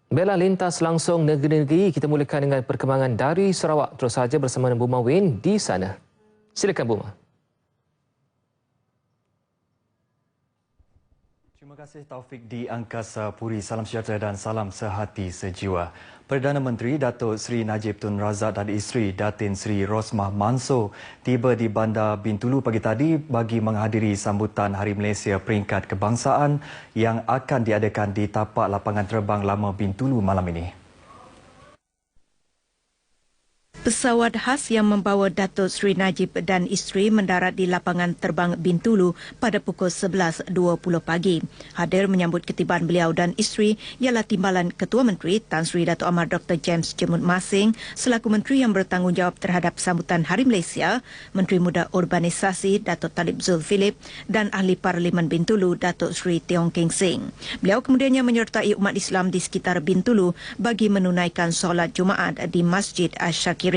Bella lintas langsung negeri-negeri, kita mulakan dengan perkembangan dari Sarawak. Terus saja bersama Buma Win di sana. Silakan Buma. Terima kasih Taufik di Angkasa Puri. Salam sejahtera dan salam sehati sejiwa. Perdana Menteri Datuk Seri Najib Tun Razak dan isteri Datin Seri Rosmah Mansor tiba di Bandar Bintulu pagi tadi bagi menghadiri sambutan Hari Malaysia Peringkat Kebangsaan yang akan diadakan di tapak lapangan terbang lama Bintulu malam ini. Pesawat khas yang membawa Datuk Seri Najib dan isteri mendarat di lapangan terbang Bintulu pada pukul 11.20 pagi. Hadir menyambut ketibaan beliau dan isteri ialah Timbalan Ketua Menteri Tan Sri Dato' Amar Dr. James Jemut Masing selaku Menteri yang bertanggungjawab terhadap sambutan Hari Malaysia, Menteri Muda Urbanisasi Datuk Talib Zul Philip dan Ahli Parlimen Bintulu Datuk Sri Teong Keng Sing. Beliau kemudiannya menyertai umat Islam di sekitar Bintulu bagi menunaikan solat Jumaat di Masjid Asy-Syakirin.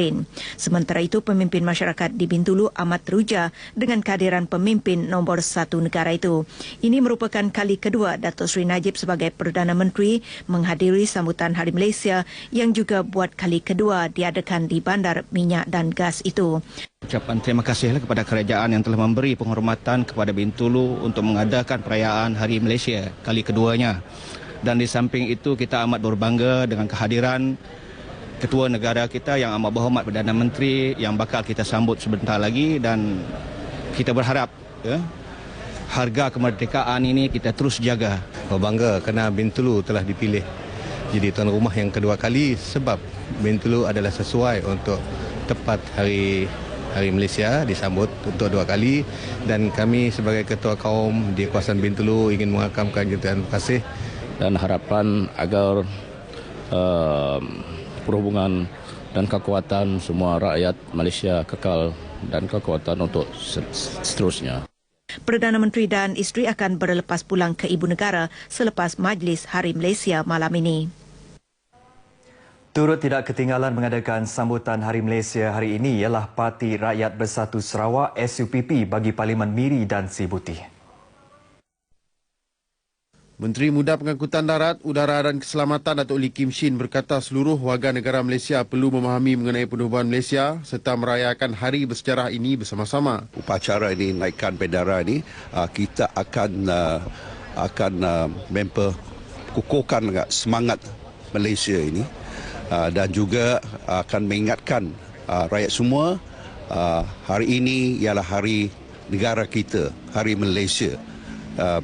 Sementara itu, pemimpin masyarakat di Bintulu amat teruja dengan kehadiran pemimpin nombor satu negara itu. Ini merupakan kali kedua Datuk Seri Najib sebagai Perdana Menteri menghadiri sambutan Hari Malaysia yang juga buat kali kedua diadakan di bandar minyak dan gas itu. Ucapan terima kasihlah kepada kerajaan yang telah memberi penghormatan kepada Bintulu untuk mengadakan perayaan Hari Malaysia kali keduanya. Dan di samping itu kita amat berbangga dengan kehadiran Ketua Negara kita yang amat berhormat Perdana Menteri yang bakal kita sambut sebentar lagi, dan kita berharap harga kemerdekaan ini kita terus jaga. Berbangga kerana Bintulu telah dipilih jadi tuan rumah yang kedua kali sebab Bintulu adalah sesuai untuk tepat Hari Malaysia disambut untuk dua kali, dan kami sebagai ketua kaum di kawasan Bintulu ingin mengakamkan jutaan terima kasih dan harapan agar perhubungan dan kekuatan semua rakyat Malaysia kekal dan kekuatan untuk seterusnya. Perdana Menteri dan isteri akan berlepas pulang ke ibu negara selepas Majlis Hari Malaysia malam ini. Turut tidak ketinggalan mengadakan sambutan Hari Malaysia hari ini ialah Parti Rakyat Bersatu Sarawak SUPP bagi Parlimen Miri dan Sibuti. Menteri Muda Pengangkutan Darat, Udara dan Keselamatan Datuk Lee Kim Shin berkata seluruh warga negara Malaysia perlu memahami mengenai penubuhan Malaysia serta merayakan hari bersejarah ini bersama-sama. Upacara ini, naikkan bendera ini, kita akan memperkukuhkan semangat Malaysia ini dan juga akan mengingatkan rakyat semua hari ini ialah hari negara kita, Hari Malaysia.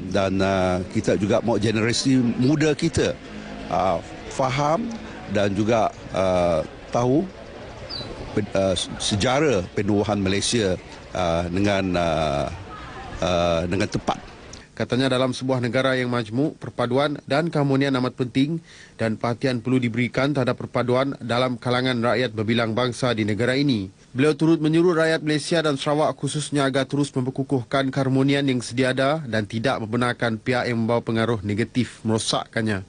Dan kita juga mahu generasi muda kita faham dan juga tahu sejarah penubuhan Malaysia dengan tepat. Katanya dalam sebuah negara yang majmuk, perpaduan dan keharmonian amat penting dan perhatian perlu diberikan terhadap perpaduan dalam kalangan rakyat berbilang bangsa di negara ini. Beliau turut menyuruh rakyat Malaysia dan Sarawak khususnya agar terus memperkukuhkan keharmonian yang sedia ada dan tidak membenarkan pihak yang membawa pengaruh negatif merosakkannya.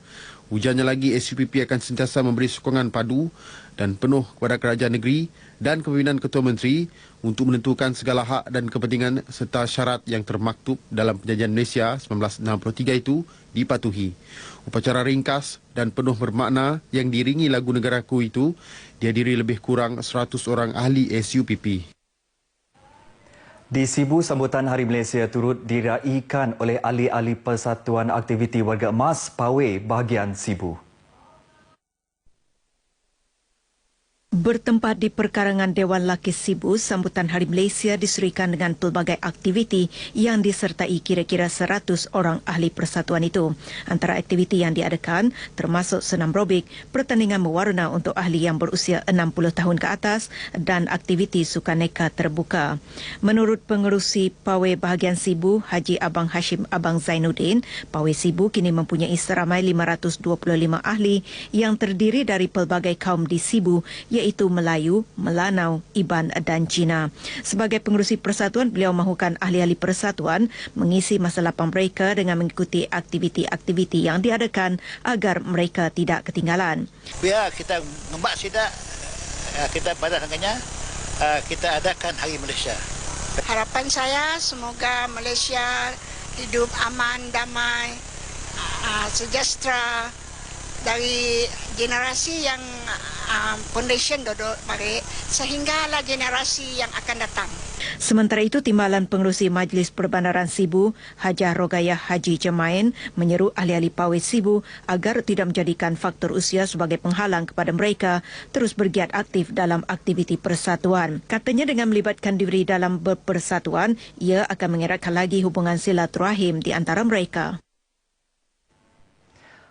Ujarnya lagi, SUPP akan sentiasa memberi sokongan padu dan penuh kepada kerajaan negeri dan kepimpinan Ketua Menteri untuk menentukan segala hak dan kepentingan serta syarat yang termaktub dalam Perjanjian Malaysia 1963 itu dipatuhi. Upacara ringkas dan penuh bermakna yang diiringi lagu negaraku itu dihadiri lebih kurang 100 orang ahli SUPP. Di Sibu, sambutan Hari Malaysia turut diraikan oleh ahli-ahli Persatuan Aktiviti Warga Emas Pawai bahagian Sibu. Bertempat di perkarangan Dewan Lakis Sibu, sambutan Hari Malaysia diserikan dengan pelbagai aktiviti yang disertai kira-kira 100 orang ahli persatuan itu. Antara aktiviti yang diadakan termasuk senam robik, pertandingan mewarna untuk ahli yang berusia 60 tahun ke atas dan aktiviti sukaneka terbuka. Menurut pengerusi Pawai bahagian Sibu, Haji Abang Hashim Abang Zainuddin, Pawai Sibu kini mempunyai seramai 525 ahli yang terdiri dari pelbagai kaum di Sibu, iaitu Melayu, Melanau, Iban dan Cina. Sebagai pengerusi persatuan, beliau mahukan ahli-ahli persatuan mengisi masa lapang mereka dengan mengikuti aktiviti-aktiviti yang diadakan agar mereka tidak ketinggalan. Biar kita ngembak sidak, kita pada dengannya, kita adakan Hari Malaysia. Harapan saya semoga Malaysia hidup aman, damai, sejahtera dari generasi yang foundation dodok mari sehinggalah generasi yang akan datang. Sementara itu, Timbalan Pengerusi Majlis Perbandaran Sibu, Hajah Rogayah Haji Jemain, menyeru ahli-ahli pawai Sibu agar tidak menjadikan faktor usia sebagai penghalang kepada mereka terus bergiat aktif dalam aktiviti persatuan. Katanya dengan melibatkan diri dalam berpersatuan, ia akan mengeratkan lagi hubungan silaturahim di antara mereka.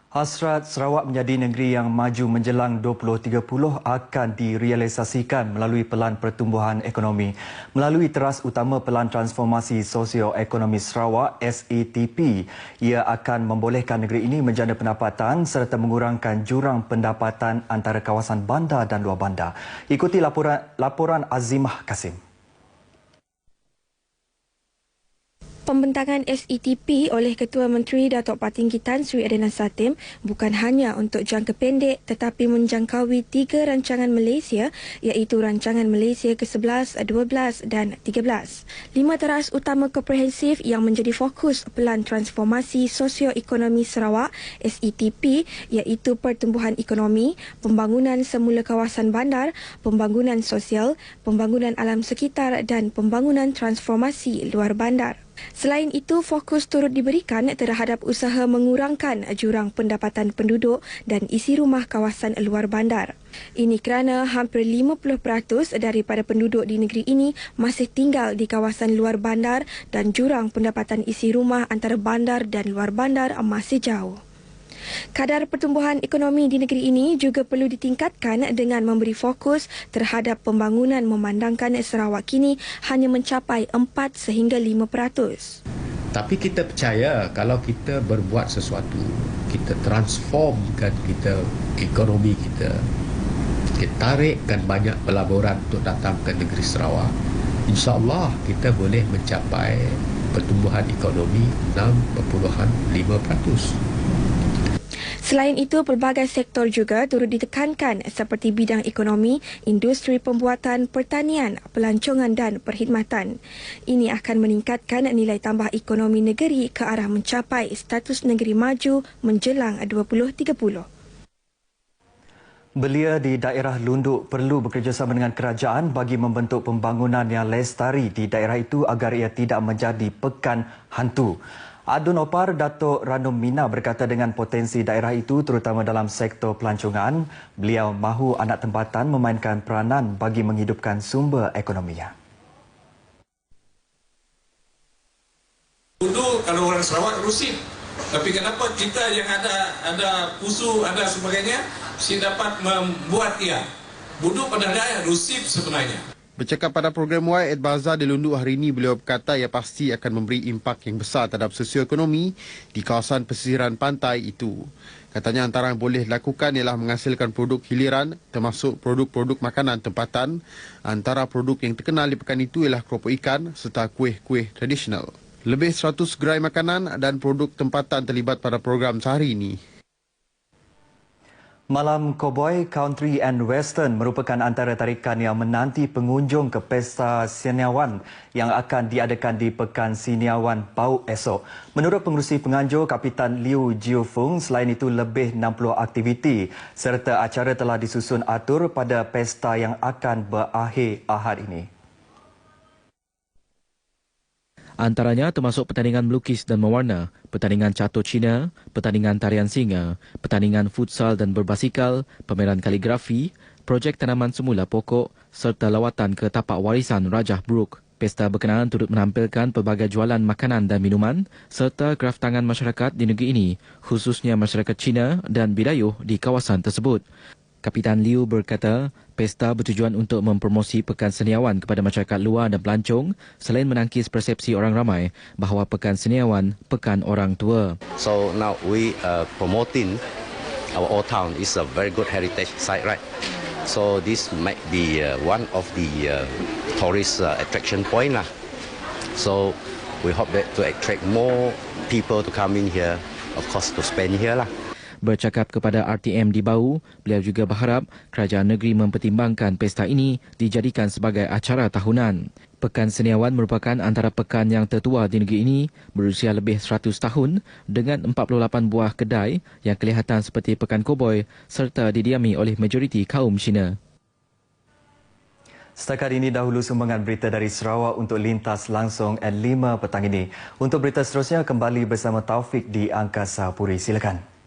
Hasrat Sarawak menjadi negeri yang maju menjelang 2030 akan direalisasikan melalui Pelan Pertumbuhan Ekonomi. Melalui teras utama Pelan Transformasi Sosio-Ekonomi Sarawak (SETP), ia akan membolehkan negeri ini menjana pendapatan serta mengurangkan jurang pendapatan antara kawasan bandar dan luar bandar. Ikuti laporan Azimah Kasim. Pembentangan SETP oleh Ketua Menteri Datuk Patinggi Tan Sri Adnan Satem bukan hanya untuk jangka pendek tetapi menjangkaui 3 rancangan Malaysia iaitu Rancangan Malaysia ke-11, 12 dan 13. 5 teras utama komprehensif yang menjadi fokus Pelan Transformasi Sosio-Ekonomi Sarawak SETP iaitu pertumbuhan ekonomi, pembangunan semula kawasan bandar, pembangunan sosial, pembangunan alam sekitar dan pembangunan transformasi luar bandar. Selain itu, fokus turut diberikan terhadap usaha mengurangkan jurang pendapatan penduduk dan isi rumah kawasan luar bandar. Ini kerana hampir 50% daripada penduduk di negeri ini masih tinggal di kawasan luar bandar dan jurang pendapatan isi rumah antara bandar dan luar bandar masih jauh. Kadar pertumbuhan ekonomi di negeri ini juga perlu ditingkatkan dengan memberi fokus terhadap pembangunan memandangkan Sarawak kini hanya mencapai 4 sehingga 5%. Tapi kita percaya kalau kita berbuat sesuatu, kita transformkan kita ekonomi kita tarikkan banyak pelaburan untuk datang ke negeri Sarawak, insya-Allah kita boleh mencapai pertumbuhan ekonomi 6.5%. Selain itu, pelbagai sektor juga turut ditekankan seperti bidang ekonomi, industri pembuatan, pertanian, pelancongan dan perkhidmatan. Ini akan meningkatkan nilai tambah ekonomi negeri ke arah mencapai status negeri maju menjelang 2030. Belia di daerah Lunduk perlu bekerjasama dengan kerajaan bagi membentuk pembangunan yang lestari di daerah itu agar ia tidak menjadi pekan hantu. Adun Opar Datuk Ranum Mina berkata dengan potensi daerah itu terutama dalam sektor pelancongan, beliau mahu anak tempatan memainkan peranan bagi menghidupkan sumber ekonominya. Dulu kalau orang Sarawak rusif, tapi kenapa kita yang ada pusu, ada sebagainya, si dapat membuat ia. Budu pada daya rusif sebenarnya. Bercakap pada program Y at Bazaar di Lunduk hari ini, beliau berkata ia pasti akan memberi impak yang besar terhadap sosioekonomi di kawasan pesisiran pantai itu. Katanya antara yang boleh dilakukan ialah menghasilkan produk hiliran termasuk produk-produk makanan tempatan. Antara produk yang terkenal di pekan itu ialah keropok ikan serta kuih-kuih tradisional. Lebih 100 gerai makanan dan produk tempatan terlibat pada program sehari ini. Malam Cowboy, Country and Western merupakan antara tarikan yang menanti pengunjung ke Pesta Seniawan yang akan diadakan di Pekan Seniawan Pau esok. Menurut pengerusi penganjur Kapitan Liu Jiufeng, selain itu lebih 60 aktiviti serta acara telah disusun atur pada pesta yang akan berakhir Ahad ini. Antaranya termasuk pertandingan melukis dan mewarna, pertandingan catur Cina, pertandingan tarian singa, pertandingan futsal dan berbasikal, pameran kaligrafi, projek tanaman semula pokok serta lawatan ke tapak warisan Rajah Brook. Pesta berkenaan turut menampilkan pelbagai jualan makanan dan minuman serta kraftangan masyarakat di negeri ini, khususnya masyarakat Cina dan Bidayuh di kawasan tersebut. Kapitan Liu berkata, pesta bertujuan untuk mempromosi Pekan Seniawan kepada masyarakat luar dan pelancong selain menangkis persepsi orang ramai bahawa Pekan Seniawan pekan orang tua. So now we promoting our old town is a very good heritage site, right? So this might be one of the tourist attraction point lah. So we hope that to attract more people to come in here, of course to spend here lah. Bercakap kepada RTM di Bau, beliau juga berharap kerajaan negeri mempertimbangkan pesta ini dijadikan sebagai acara tahunan. Pekan Seniawan merupakan antara pekan yang tertua di negeri ini, berusia lebih 100 tahun dengan 48 buah kedai yang kelihatan seperti pekan koboi serta didiami oleh majoriti kaum Cina. Setakat ini dahulu sumbangan berita dari Sarawak untuk Lintas Langsung at 5 petang ini. Untuk berita seterusnya kembali bersama Taufik di Angkasa Puri. Silakan.